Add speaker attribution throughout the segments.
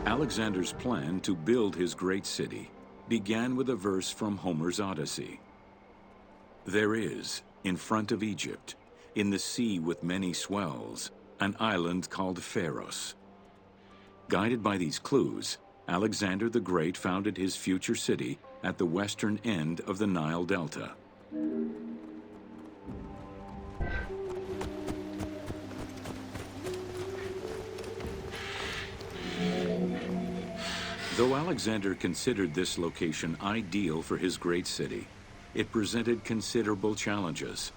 Speaker 1: Alexander's plan to build his great city began with a verse from Homer's Odyssey. There is, in front of Egypt, in the sea with many swells, an island called Pharos. Guided by these clues, Alexander the Great founded his future city at the western end of the Nile Delta. Though Alexander considered this location ideal for his great city, it presented considerable challenges.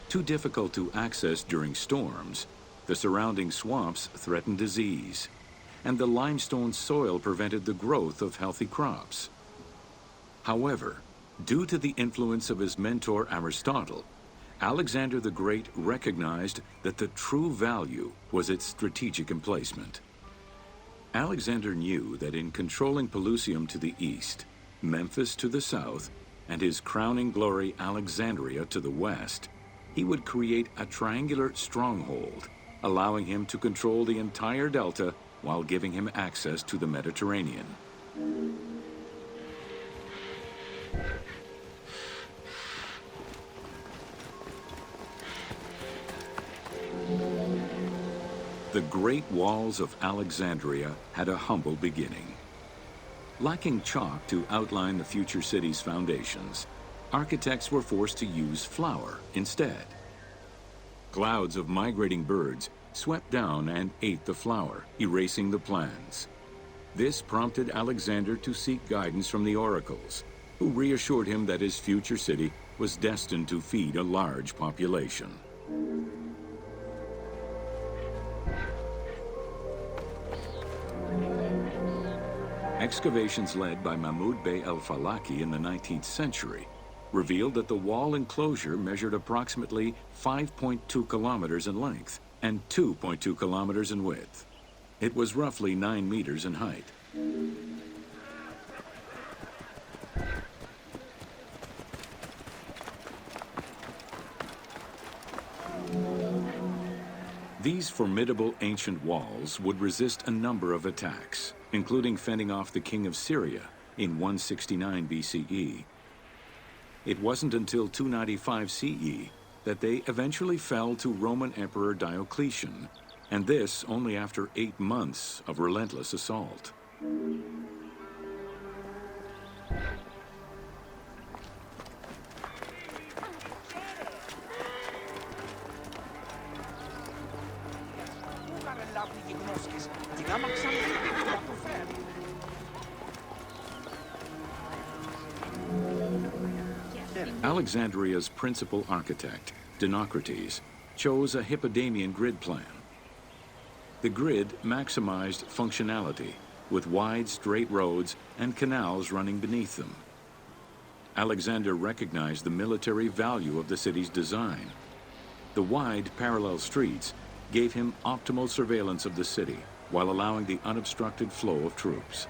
Speaker 1: Too difficult to access during storms, the surrounding swamps threatened disease, and the limestone soil prevented the growth of healthy crops. However, due to the influence of his mentor Aristotle, Alexander the Great recognized that the true value was its strategic emplacement. Alexander knew that in controlling Pelusium to the east, Memphis to the south, and his crowning glory Alexandria to the west, he would create a triangular stronghold, allowing him to control the entire delta while giving him access to the Mediterranean. The great walls of Alexandria had a humble beginning. Lacking chalk to outline the future city's foundations, architects were forced to use flour instead. Clouds of migrating birds swept down and ate the flour, erasing the plans. This prompted Alexander to seek guidance from the oracles, who reassured him that his future city was destined to feed a large population. Excavations led by Mahmud Bey el-Falaki in the 19th century revealed that the wall enclosure measured approximately 5.2 kilometers in length and 2.2 kilometers in width. It was roughly 9 meters in height. These formidable ancient walls would resist a number of attacks, including fending off the king of Syria in 169 BCE. It wasn't until 295 CE that they eventually fell to Roman Emperor Diocletian, and this only after 8 months of relentless assault. Alexandria's principal architect, Dinocrates, chose a Hippodamian grid plan. The grid maximized functionality, with wide, straight roads and canals running beneath them. Alexander recognized the military value of the city's design. The wide, parallel streets gave him optimal surveillance of the city, while allowing the unobstructed flow of troops.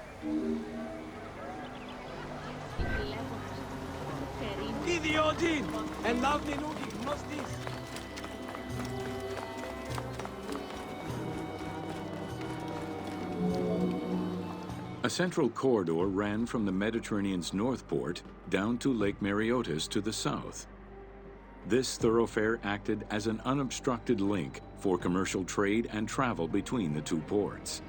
Speaker 1: A central corridor ran from the Mediterranean's north port down to Lake Mareotis to the south. This thoroughfare acted as an unobstructed link for commercial trade and travel between the two ports.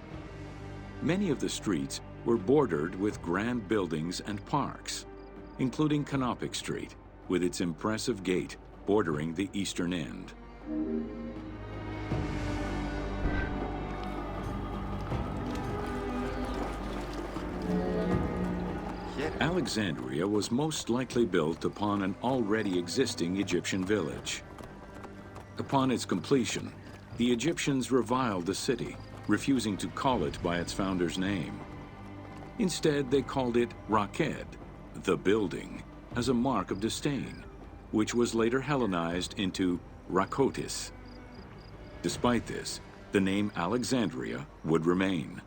Speaker 1: Many of the streets were bordered with grand buildings and parks, including Canopic Street, with its impressive gate bordering the eastern end. Alexandria was most likely built upon an already existing Egyptian village. Upon its completion, the Egyptians reviled the city, refusing to call it by its founder's name. Instead, they called it Raked, the building, as a mark of disdain, which was later Hellenized into Rakotis. Despite this, the name Alexandria would remain.